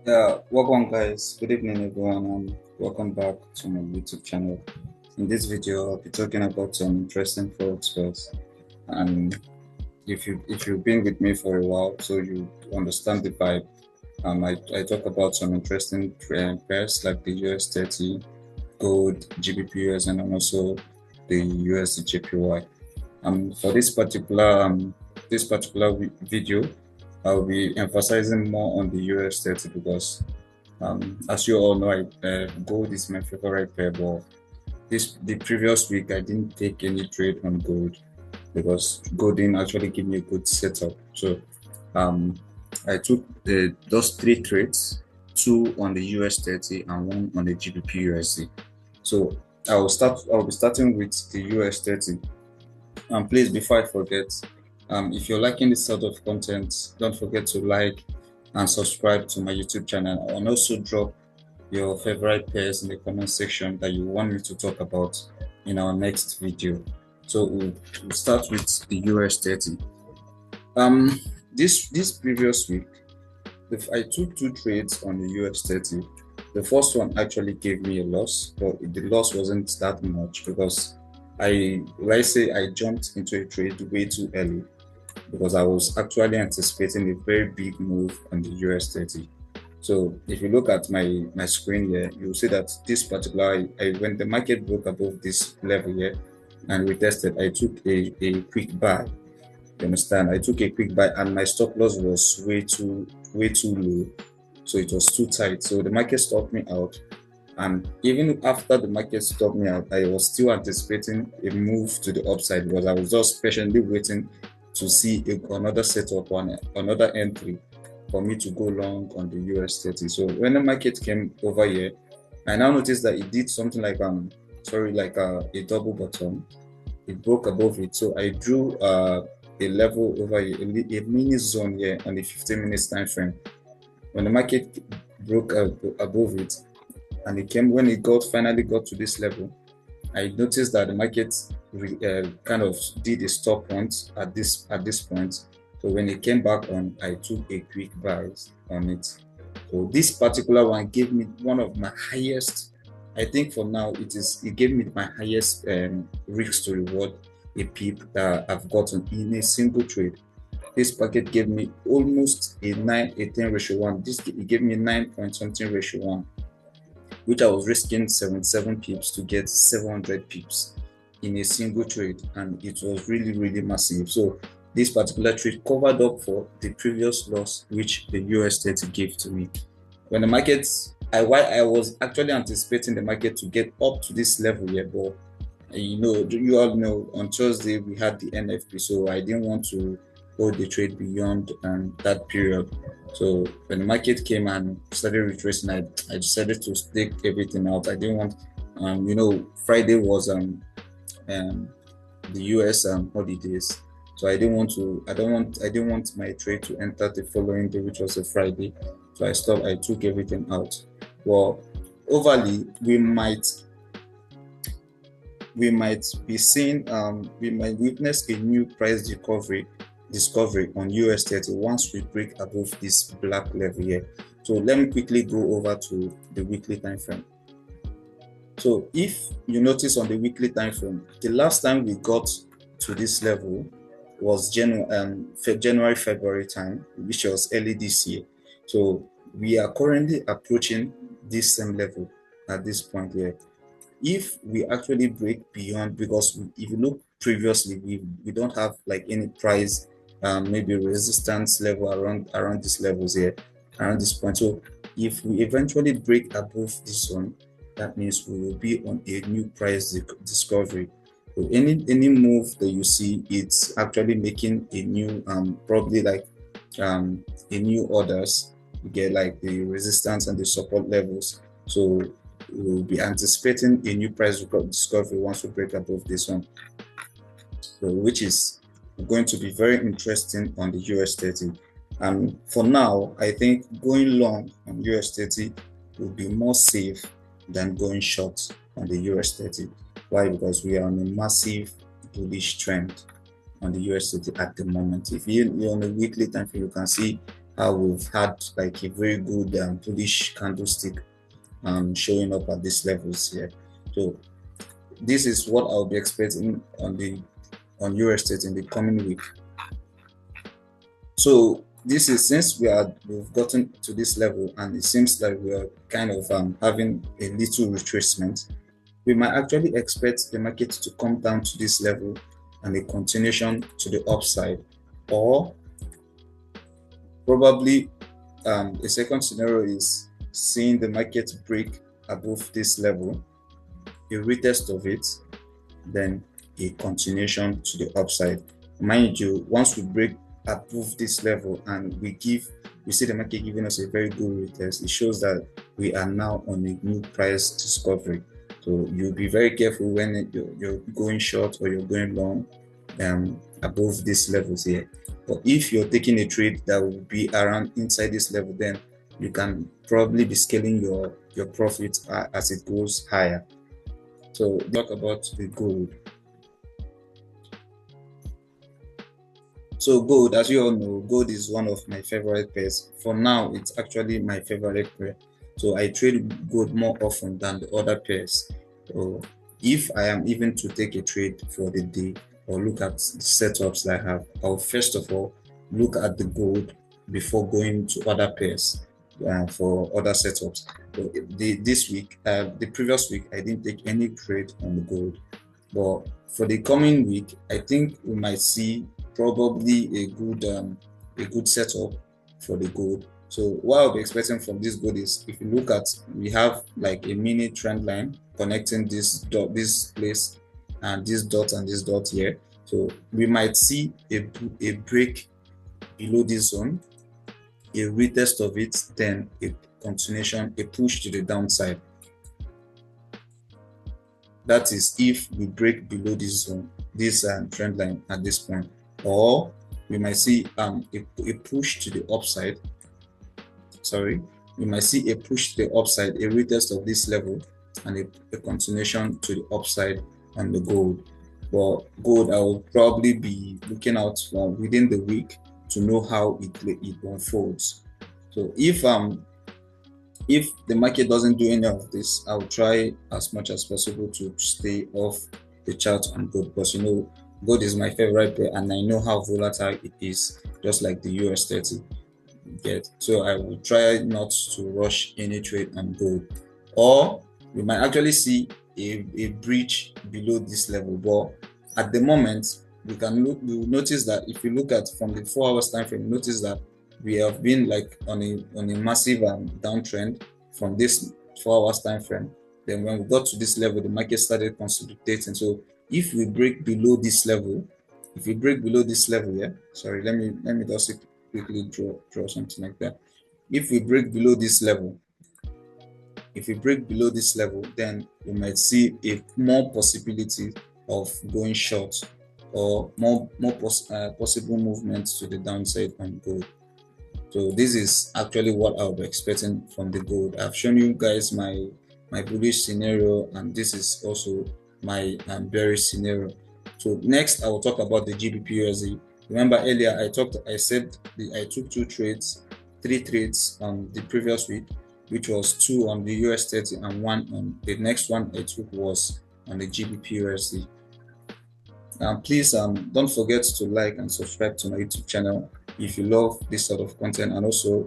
Yeah, welcome guys. Good evening everyone and welcome back to my YouTube channel. In this video, I'll be talking about some interesting forex pairs. And if you've been with me for a while, so you understand the vibe. I talk about some interesting pairs like the US 30, gold, GBPUS, and also the USD JPY. For this particular video, I'll be emphasizing more on the US 30 because as you all know, gold is my favorite pair, but the previous week I didn't take any trade on gold because gold didn't actually give me a good setup. So um, I took those three trades, two on the US 30 and one on the GBPUSD. So I'll be starting with the US 30. And please, before I forget, if you're liking this sort of content, don't forget to like and subscribe to my YouTube channel, and also drop your favorite pairs in the comment section that you want me to talk about in our next video. So we'll start with the US 30. Um, this previous week, if I took two trades on the US 30. The first one actually gave me a loss, but the loss wasn't that much because let's say I jumped into a trade way too early because I was actually anticipating a very big move on the US 30. So if you look at my screen here, you'll see that this particular, when the market broke above this level here and retested, I took a quick buy. You understand? I took a quick buy and my stop loss was way too low. So it was too tight. So the market stopped me out. And even after the market stopped me out, I was still anticipating a move to the upside because I was just patiently waiting to see another setup on another entry for me to go long on the US 30. So when the market came over here, I now noticed that it did something like a double bottom. It broke above it. So I drew a level over here, a mini zone here on the 15 minutes time frame. When the market broke above it, and it came when it finally got to this level, I noticed that the market kind of did a stop point at this point. So when it came back on, I took a quick buy on it. So this particular one gave me one of my highest. I think for now it gave me my highest risk to reward a peep that I've gotten in a single trade. This packet gave me almost a 9:10 ratio 1. It gave me 9 point something ratio 1, which I was risking 77 pips to get 700 pips in a single trade, and it was really massive. So this particular trade covered up for the previous loss which the US 30 gave to me. When the market, I was actually anticipating the market to get up to this level here, but you all know on Thursday we had the NFP, so I didn't want to hold the trade beyond that period. So when the market came and started retracing, I decided to take everything out. I didn't want, Friday was the US holidays, so I didn't want my trade to enter the following day, which was a Friday. So I took everything out. Well, overly, we might be seeing we might witness a new price discovery on US 30 once we break above this black level here. So let me quickly go over to the weekly time frame. So if you notice on the weekly time frame, the last time we got to this level was January February time, which was early this year. So we are currently approaching this same level at this point here. If we actually break beyond, because if you look previously, we don't have like any price maybe resistance level around these levels here, around this point. So if we eventually break above this one, that means we will be on a new price discovery. So any move that you see, it's actually making a new probably like a new orders. You get like the resistance and the support levels. So we'll be anticipating a new price discovery once we break above this one, so which is going to be very interesting on the US 30. And for now, I think going long on US 30 will be more safe than going short on the US 30. Why? Because we are on a massive bullish trend on the US 30 at the moment. If you're on a weekly time frame, you can see how we've had like a very good bullish candlestick showing up at these levels here. So this is what I'll be expecting on US state in the coming week. So this is, since we've gotten to this level and it seems like we are kind of having a little retracement, we might actually expect the market to come down to this level and a continuation to the upside, or probably a second scenario is seeing the market break above this level, a retest of it, then a continuation to the upside. Mind you, once we break above this level and we see the market giving us a very good retest, it shows that we are now on a new price discovery. So you'll be very careful when you're going short or you're going long above these levels here. But if you're taking a trade that will be around inside this level, then you can probably be scaling your profits as it goes higher. So talk about the gold. So gold, as you all know, gold is one of my favorite pairs. For now, it's actually my favorite pair. So I trade gold more often than the other pairs. So if I am even to take a trade for the day or look at the setups that I have, I'll first of all look at the gold before going to other pairs for other setups. So the previous week, I didn't take any trade on the gold. But for the coming week, I think we might see probably a good setup for the gold. So what I'll be expecting from this gold is, if you look at, we have like a mini trend line connecting this place and this dot here. So we might see a break below this zone, a retest of it, then a continuation, a push to the downside. That is if we break below this zone, this trend line at this point, or we might see a push to the upside. We might see a push to the upside, a retest of this level, and a continuation to the upside on the gold. For gold, I will probably be looking out for within the week to know how it unfolds. So if the market doesn't do any of this, I'll try as much as possible to stay off the chart on gold, because gold is my favorite pair and I know how volatile it is, just like the US 30. So I will try not to rush any trade on gold. Or we might actually see a breach below this level, but at the moment we will notice that if you look at from the 4 hours time frame, notice that we have been like on a massive downtrend from this 4 hours time frame. Then when we got to this level, the market started consolidating. So if we break below this level, sorry, let me just quickly draw something like that. If we break below this level, then we might see a more possibility of going short, or more possible movements to the downside on gold. So this is actually what I'll be expecting from the gold. I've shown you guys my bullish scenario, and this is also my bearish scenario. So next I will talk about the GBPUSD. Remember earlier I said I took 3 trades on the previous week, which was 2 on the US 30 and 1 on the next one I took was on the GBPUSD. Please don't forget to like and subscribe to my YouTube channel if you love this sort of content, and also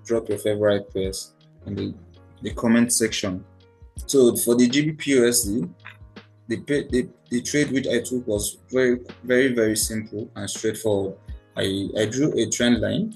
drop your favorite pairs in the comment section. So for the GBPUSD, the trade which I took was very, very, very simple and straightforward. I drew a trend line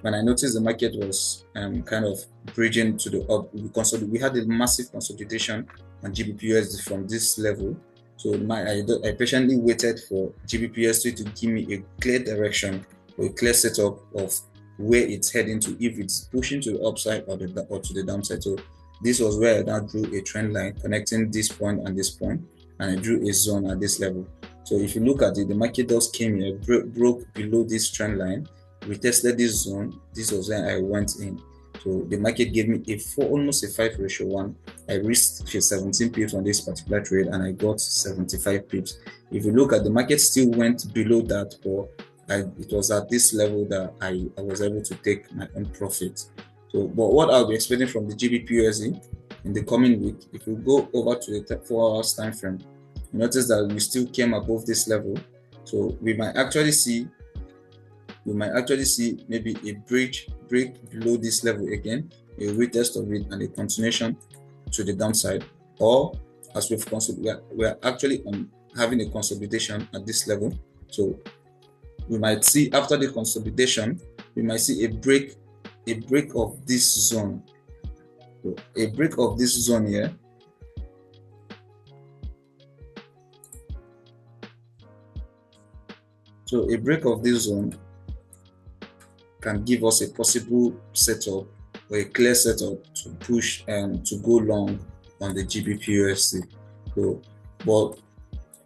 when I noticed the market was kind of bridging to the up. We had a massive consolidation on GBPUSD from this level. So I patiently waited for GBPUSD to give me a clear direction or a clear setup of where it's heading to, if it's pushing to the upside or to the downside. So this was where I now drew a trend line connecting this point and this point, and I drew a zone at this level. So if you look at it, the market just came here, broke below this trend line, retested this zone. This was when I went in. So the market gave me almost a 5:1. I risked 17 pips on this particular trade and I got 75 pips. If you look at the market, still went below that, but it was at this level that I was able to take my own profit. So, but what I'll be expecting from the GBPUSD in the coming week, if we go over to the 4 hours time frame, you notice that we still came above this level. So we might actually see maybe a break below this level again, a retest of it, and a continuation to the downside. Or as we are actually having a consolidation at this level. So we might see after the consolidation, we might see a break of this zone. So a break of this zone here. So a break of this zone can give us a possible setup or a clear setup to push and to go long on the GBPUSD. So, but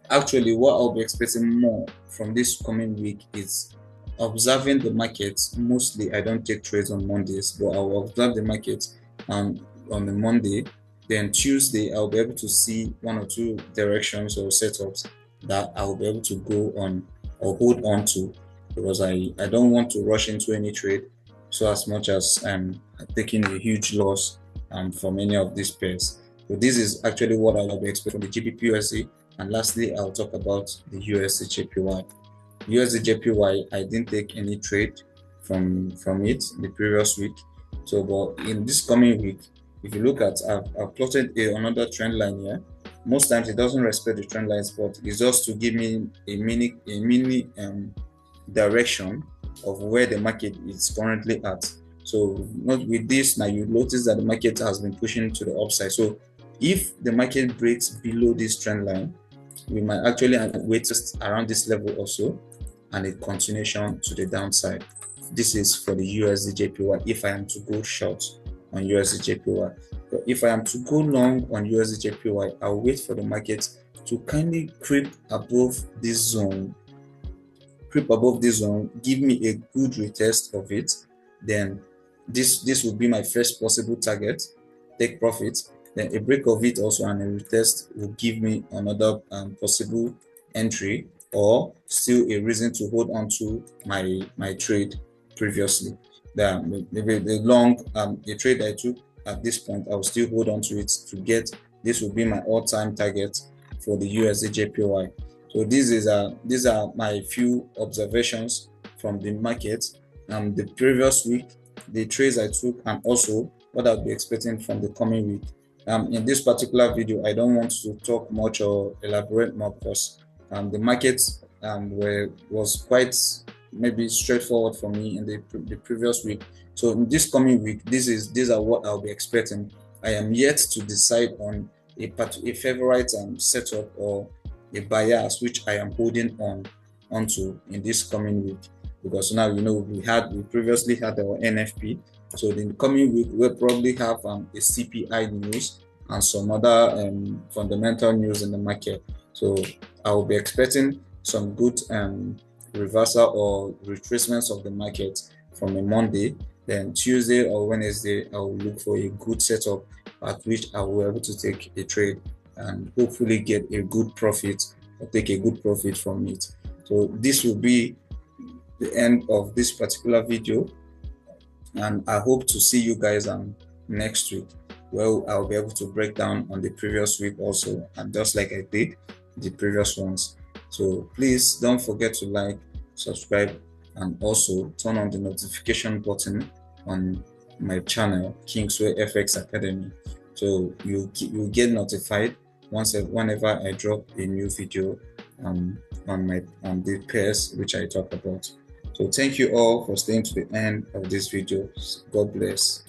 actually, what I'll be expecting more from this coming week is observing the markets. Mostly, I don't take trades on Mondays, but I will observe the markets on the Monday. Then Tuesday, I'll be able to see 1 or 2 directions or setups that I'll be able to go on or hold on to, because I don't want to rush into any trade so as much as I'm taking a huge loss from any of these pairs. So this is actually what I will be expecting from the GBPUSD. And lastly, I'll talk about the USD/JPY. USD/JPY, I didn't take any trade from it the previous week. So, but in this coming week, if you look at, I've plotted another trend line here. Most times it doesn't respect the trend lines, but it's just to give me a mini direction of where the market is currently at. So not with this, now you notice that the market has been pushing to the upside. So if the market breaks below this trend line, we might actually wait just around this level also, and a continuation to the downside. This is for the USD/JPY if I am to go short on USD/JPY. But if I am to go long on USD/JPY, I'll wait for the market to kindly creep above this zone, give me a good retest of it. Then this will be my first possible target, take profit. Then a break of it also and a retest will give me another possible entry, or still a reason to hold on to my trade previously. Maybe the long the trade I took at this point, I'll still hold on to it to get, this will be my all-time target for the USD/JPY. So these are my few observations from the market the previous week, the trades I took, and also what I'll be expecting from the coming week. In this particular video, I don't want to talk much or elaborate more, because the market was quite maybe straightforward for me in the previous week. So in this coming week, these are what I'll be expecting. I am yet to decide on a favorite setup or a bias which I am holding onto in this coming week, because now we previously had our NFP. So in the coming week we'll probably have a CPI news and some other fundamental news in the market. So I will be expecting some good reversal or retracements of the market from a Monday. Then Tuesday or Wednesday, I will look for a good setup at which I will be able to take a trade and hopefully get a good profit or take a good profit from it. So this will be the end of this particular video, and I hope to see you guys next week, where I'll be able to break down on the previous week also, and just like I did the previous ones. So please don't forget to like, subscribe, and also turn on the notification button on my channel, Kingsway FX Academy, so you get notified whenever I drop a new video on the pairs which I talk about. So thank you all for staying to the end of this video. God bless.